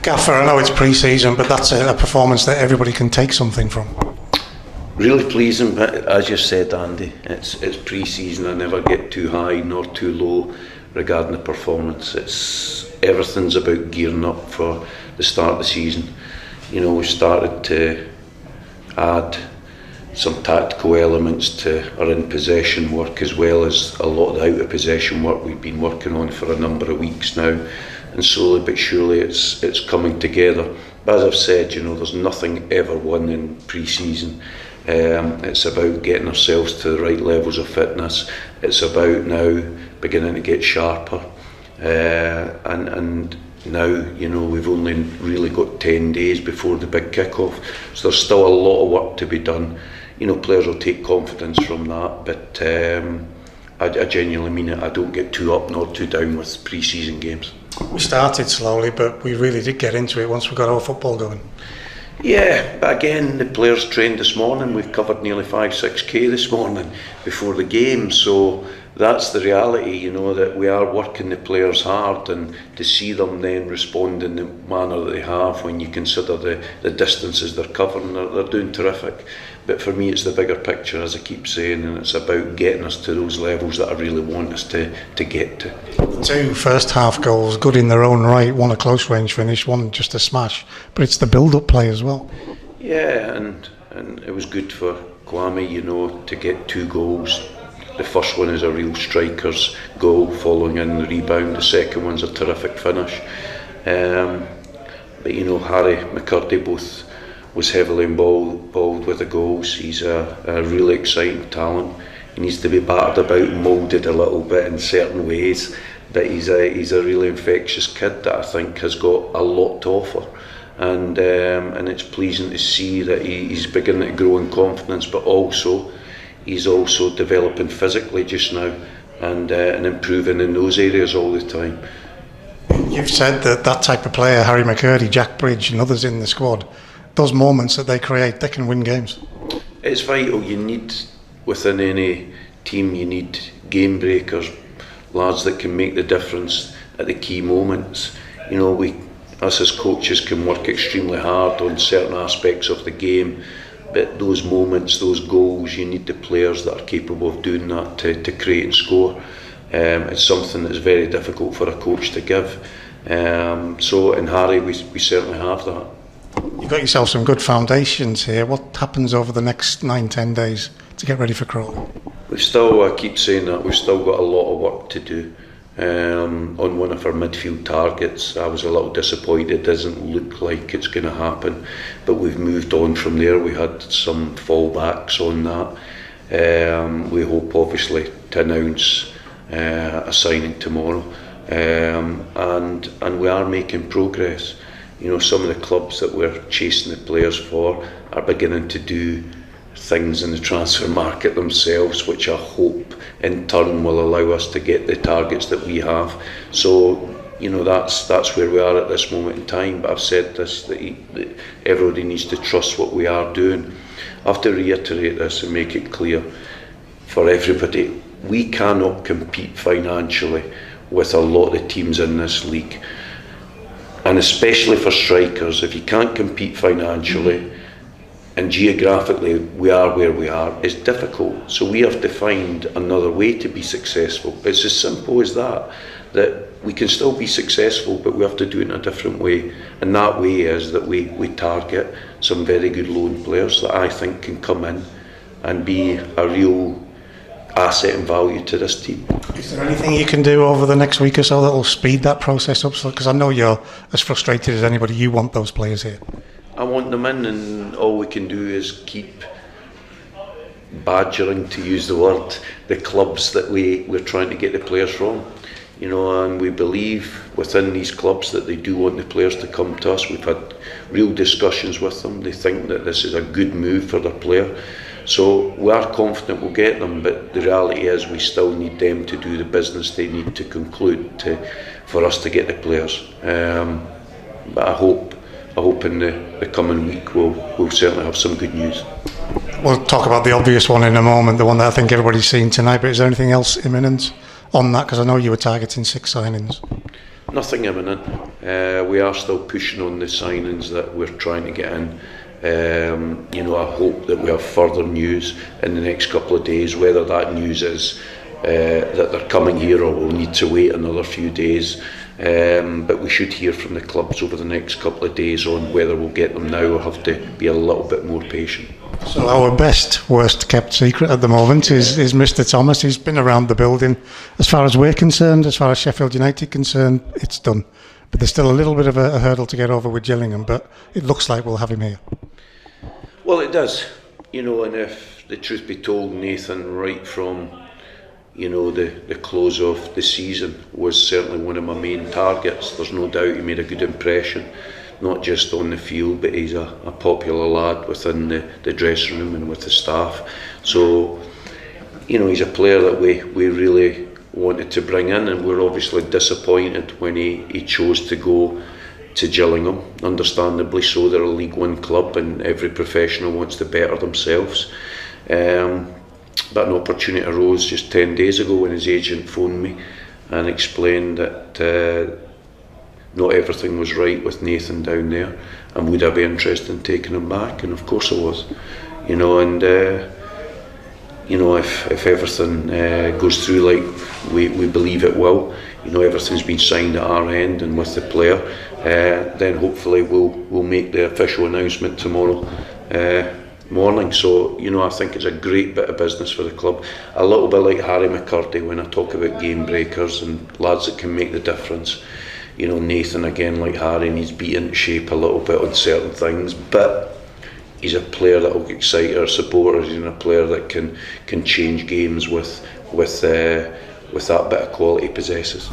Gaffer, I know it's pre-season, but that's a performance that everybody can take something from. Really pleasing, but as you said, Andy, it's pre-season. I never get too high nor too low regarding the performance. Everything's about gearing up for the start of the season. You know, we started to add some tactical elements to our in-possession work, as well as a lot of the out-of-possession work we've been working on for a number of weeks now, and slowly but surely it's coming together. But as I've said, you know, there's nothing ever won in pre-season. It's about getting ourselves to the right levels of fitness. It's about now beginning to get sharper, and now, you know, we've only really got 10 days before the big kick-off, so there's still a lot of work to be done. You know, players will take confidence from that, but I genuinely mean it. I don't get too up nor too down with pre-season games. We started slowly, but we really did get into it once we got our football going. Yeah, but again, the players trained this morning. We've covered nearly 5-6k this morning before the game, so that's the reality, you know, that we are working the players hard, and to see them then respond in the manner that they have when you consider the distances they're covering, they're doing terrific. But for me, it's the bigger picture, as I keep saying, and it's about getting us to those levels that I really want us to get to. 2 first half goals, good in their own right, one a close range finish, one just a smash, but it's the build-up play as well. Yeah, and it was good for Kwame, you know, to get 2 goals. The first one is a real striker's goal, following in the rebound. The second one's a terrific finish. But you know, Harry McCurdy both was heavily involved with the goals. He's a really exciting talent. He needs to be battered about and moulded a little bit in certain ways, but he's a really infectious kid that I think has got a lot to offer. And it's pleasing to see that he's beginning to grow in confidence, but also he's also developing physically just now, and improving in those areas all the time. You've said that type of player, Harry McCurdy, Jack Bridge and others in the squad, those moments that they create, they can win games. It's vital. You need, within any team, you need game breakers, lads that can make the difference at the key moments. You know, us as coaches can work extremely hard on certain aspects of the game, but those moments, those goals, you need the players that are capable of doing that to create and score. It's something that's very difficult for a coach to give. So in Harry, we certainly have that. You've got yourself some good foundations here. What happens over the next 9-10 days to get ready for Crawley? I keep saying that, we've still got a lot of work to do. On one of our midfield targets, I was a little disappointed. It doesn't look like it's going to happen, but we've moved on from there. We had some fallbacks on that. We hope, obviously, to announce a signing tomorrow, and we are making progress. You know, some of the clubs that we're chasing the players for are beginning to do things in the transfer market themselves, which I hope in turn will allow us to get the targets that we have. So, you know, that's where we are at this moment in time. But I've said this, that everybody needs to trust what we are doing. I have to reiterate this and make it clear for everybody. We cannot compete financially with a lot of the teams in this league. And especially for strikers, if you can't compete financially, and geographically we are where we are, it's difficult. So we have to find another way to be successful. It's as simple as that we can still be successful, but we have to do it in a different way. And that way is that we target some very good loan players that I think can come in and be a real asset and value to this team. Is there anything you can do over the next week or so that will speed that process up? Because I know you're as frustrated as anybody. You want those players here. I want them in, and all we can do is keep badgering, to use the word, the clubs that we're trying to get the players from. You know, and we believe within these clubs that they do want the players to come to us. We've had real discussions with them. They think that this is a good move for their player. So we are confident we'll get them, but the reality is we still need them to do the business they need to conclude for us to get the players. But I hope in the coming week we'll certainly have some good news. We'll talk about the obvious one in a moment, the one that I think everybody's seen tonight, but is there anything else imminent on that? Because I know you were targeting 6 signings. Nothing imminent. We are still pushing on the signings that we're trying to get in. I hope that we have further news in the next couple of days, whether that news is that they're coming here or we'll need to wait another few days. But we should hear from the clubs over the next couple of days on whether we'll get them now or have to be a little bit more patient. So our best, worst kept secret at the moment is Mr. Thomas. He's been around the building. As far as we're concerned, as far as Sheffield United concerned, it's done. But there's still a little bit of a hurdle to get over with Gillingham, but it looks like we'll have him here. Well, it does. And if the truth be told, Nathan, right from the close of the season, was certainly one of my main targets. There's no doubt he made a good impression, not just on the field, but he's a popular lad within the dressing room and with the staff. So, he's a player that we really wanted to bring in, and we're obviously disappointed when he chose to go to Gillingham. Understandably so, they're a League One club and every professional wants to better themselves. But an opportunity arose just 10 days ago when his agent phoned me and explained that not everything was right with Nathan down there, and would I be interested in taking him back? And of course I was. If everything goes through like we believe it will, everything's been signed at our end and with the player, then hopefully we'll make the official announcement tomorrow morning. So I think it's a great bit of business for the club, a little bit like Harry McCurdy when I talk about game breakers and lads that can make the difference. Nathan, again, like Harry, needs to be in shape a little bit on certain things, but he's a player that will excite our supporters, and a player that can change games with that bit of quality he possesses.